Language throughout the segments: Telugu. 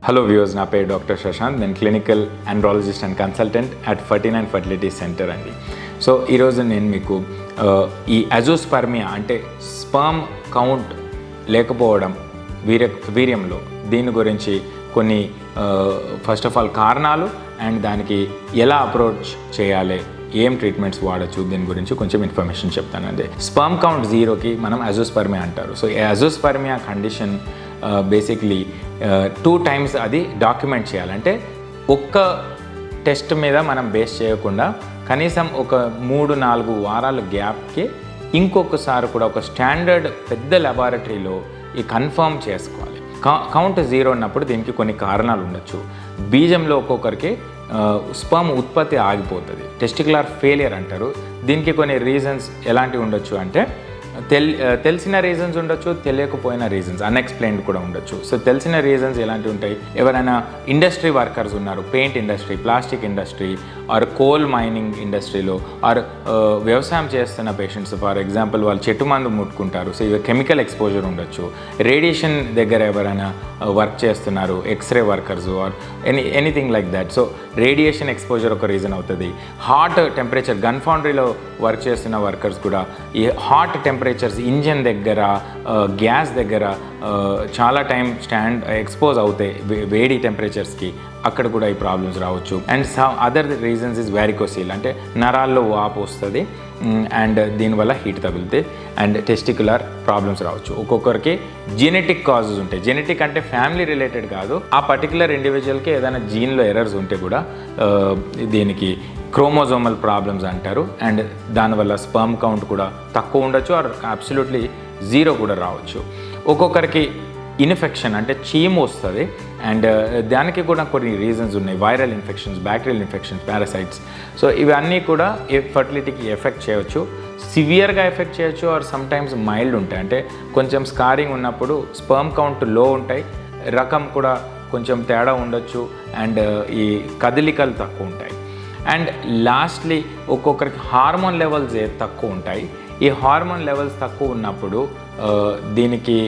Hello viewers, na పేరు డాక్టర్ శశాంత్. నేను clinical andrologist and consultant at 49 fertility centre అండి. సో ఈరోజు నేను మీకు ఈ అజోస్పర్మియా అంటే స్పర్మ్ కౌంట్ లేకపోవడం వీర్యంలో దీని గురించి కొన్ని ఫస్ట్ ఆఫ్ ఆల్ కారణాలు అండ్ దానికి ఎలా అప్రోచ్ చేయాలి, ఏం ట్రీట్మెంట్స్ వాడచ్చు, దీని గురించి కొంచెం ఇన్ఫర్మేషన్ చెప్తానండి. స్పర్మ్ కౌంట్ జీరోకి మనం అజోస్పర్మియా అంటారు. సో ఈ అజోస్పర్మియా కండిషన్ బేసిక్లీ 2 times అది డాక్యుమెంట్ చేయాలంటే ఒక్క టెస్ట్ మీద మనం బేస్ చేయకుండా కనీసం ఒక 3-4 వారాల గ్యాప్కి ఇంకొకసారి కూడా ఒక స్టాండర్డ్ పెద్ద ల్యాబొరేటరీలో ఈ కన్ఫర్మ్ చేసుకోవాలి. కౌంట్ జీరో ఉన్నప్పుడు దీనికి కొన్ని కారణాలు ఉండొచ్చు. బీజంలో ఒక్కొక్కరికి స్పర్మ్ ఉత్పత్తి ఆగిపోతుంది, టెస్టికులర్ ఫెయిలియర్ అంటారు. దీనికి కొన్ని రీజన్స్ ఎలాంటివి ఉండొచ్చు అంటే తెలిసిన రీజన్స్ ఉండొచ్చు, తెలియకపోయిన రీజన్స్ అన్ఎక్స్ప్లెయిన్డ్ కూడా ఉండొచ్చు. సో తెలిసిన రీజన్స్ ఎలాంటివి ఉంటాయి, ఎవరైనా ఇండస్ట్రీ వర్కర్స్ ఉన్నారు, paint industry, plastic industry or coal mining ఇండస్ట్రీలో ఆర్ వ్యవసాయం చేస్తున్న పేషెంట్స్, ఫర్ ఎగ్జాంపుల్ వాళ్ళు చెట్టు మందు ముట్టుకుంటారు, సో ఇక కెమికల్ ఎక్స్పోజర్ ఉండొచ్చు. రేడియేషన్ దగ్గర ఎవరైనా వర్క్ చేస్తున్నారు, X ray workers or anything like that. So radiation exposure ఒక రీజన్ అవుతుంది. హాట్ టెంపరేచర్, గన్ ఫౌండరీలో వర్క్ చేస్తున్న వర్కర్స్ కూడా ఈ హాట్ టెంపరేచర్స్ ఇంజన్ దగ్గర, గ్యాస్ దగ్గర చాలా టైం ఎక్స్పోజ్ అవుతాయి వేడి టెంపరేచర్స్కి, అక్కడ కూడా ఈ ప్రాబ్లమ్స్ రావచ్చు. And other reasons is varicocele అంటే నరాల్లో వాపు వస్తుంది అండ్ దీనివల్ల హీట్ తగులుతాయి అండ్ టెస్టికులర్ ప్రాబ్లమ్స్ రావచ్చు. ఒక్కొక్కరికి జెనెటిక్ కాజెస్ ఉంటాయి. జెనెటిక్ అంటే ఫ్యామిలీ రిలేటెడ్ కాదు, ఆ పర్టికులర్ ఇండివిజువల్కి ఏదైనా జీన్లో ఎర్రర్స్ ఉంటే కూడా దీనికి క్రోమోజోమల్ ప్రాబ్లమ్స్ అంటారు. అండ్ దానివల్ల స్పర్మ్ కౌంట్ కూడా తక్కువ ఉండొచ్చు ఆర్ అబ్సల్యూట్లీ జీరో కూడా రావచ్చు. ఒక్కొక్కరికి ఇన్ఫెక్షన్ అంటే చీము వస్తుంది అండ్ దానికి కూడా కొన్ని రీజన్స్ ఉన్నాయి. Viral infections, bacterial infections, parasites. So ఇవన్నీ కూడా ఫర్టిలిటీకి ఎఫెక్ట్ చేయవచ్చు. సివియర్గా ఎఫెక్ట్ చేయొచ్చు ఆర్ సమ్టైమ్స్ మైల్డ్ ఉంటాయి. అంటే కొంచెం స్కారింగ్ ఉన్నప్పుడు స్పర్మ్ కౌంట్ లో ఉంటాయి, రకం కూడా కొంచెం తేడా ఉండొచ్చు అండ్ ఈ కదలికలు తక్కువ ఉంటాయి. అండ్ లాస్ట్లీ ఒక్కొక్కరికి హార్మోన్ లెవెల్స్ తక్కువ ఉంటాయి. ఈ హార్మోన్ లెవెల్స్ తక్కువ ఉన్నప్పుడు దీనికి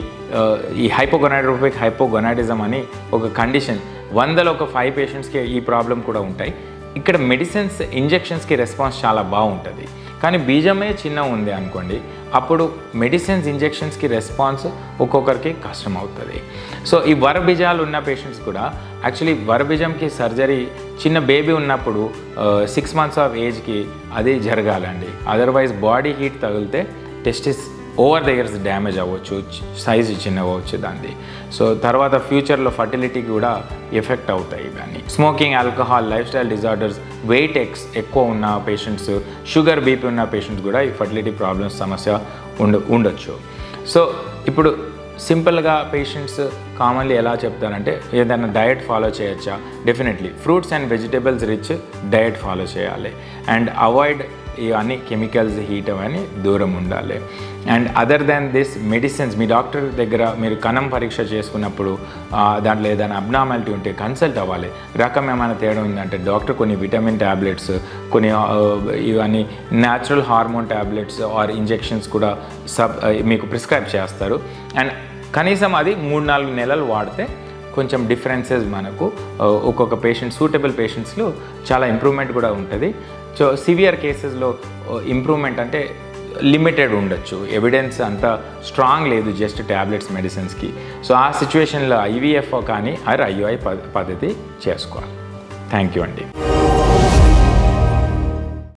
ఈ హైపోగొనాడోట్రోపిక్ హైపోగొనాడిజం అని ఒక కండిషన్, 100లో ఒక 5 పేషెంట్స్కి ఈ ప్రాబ్లం కూడా ఉంటాయి. ఇక్కడ మెడిసిన్స్, ఇంజెక్షన్స్కి రెస్పాన్స్ చాలా బాగుంటుంది. కానీ బీజమే చిన్న ఉంది అనుకోండి, అప్పుడు మెడిసిన్స్, ఇంజెక్షన్స్కి రెస్పాన్స్ ఒక్కొక్కరికి కష్టం అవుతుంది. సో ఈ వరబీజాలు ఉన్న పేషెంట్స్ కూడా యాక్చువల్లీ వరబీజంకి సర్జరీ చిన్న బేబీ ఉన్నప్పుడు 6 months ఆఫ్ ఏజ్కి అది జరగాలండి. అదర్వైజ్ బాడీ హీట్ తగిలితే testis over the years damage అవ్వచ్చు, సైజు చిన్న అవ్వచ్చు దాన్ని. సో తర్వాత ఫ్యూచర్లో ఫర్టిలిటీకి కూడా ఎఫెక్ట్ అవుతాయి ఇవన్నీ. Smoking, alcohol, life style disorders, weight ఎక్కువ ఉన్న పేషెంట్స్, షుగర్, బీపీ ఉన్న పేషెంట్స్ కూడా ఈ ఫర్టిలిటీ ప్రాబ్లమ్స్ సమస్య ఉండొచ్చు. సో ఇప్పుడు సింపుల్గా పేషెంట్స్ కామన్లీ ఎలా చెప్తారంటే ఏదైనా డయట్ ఫాలో చేయొచ్చా? Definitely fruits and vegetables rich diet follow చేయాలి అండ్ అవాయిడ్ ఇవన్నీ కెమికల్స్, హీట్ అవన్నీ దూరం ఉండాలి. And other than this medicines, me doctor దగ్గర మీరు కణం పరీక్ష చేసుకున్నప్పుడు దాంట్లో ఏదైనా అబ్నార్మాలిటీ ఉంటే కన్సల్ట్ అవ్వాలి. రకం ఏమైనా తేడా ఉందంటే డాక్టర్ కొన్ని విటమిన్ ట్యాబ్లెట్స్, కొన్ని ఇవన్నీ natural hormone tablets or injections కూడా మీకు ప్రిస్క్రైబ్ చేస్తారు. అండ్ కనీసం అది 3-4 నెలలు వాడితే కొంచెం డిఫరెన్సెస్ మనకు ఒక్కొక్క పేషెంట్, సూటబుల్ పేషెంట్స్లో చాలా ఇంప్రూవ్మెంట్ కూడా ఉంటుంది. సో సివియర్ కేసెస్లో ఇంప్రూవ్మెంట్ అంటే లిమిటెడ్ ఉండొచ్చు, ఎవిడెన్స్ అంత స్ట్రాంగ్ లేదు జస్ట్ ట్యాబ్లెట్స్, మెడిసిన్స్కి. సో ఆ సిచ్యువేషన్లో IVF కానీ ఆర్ IUI పద్ధతి చేసుకోవాలి. థ్యాంక్ యూ అండి.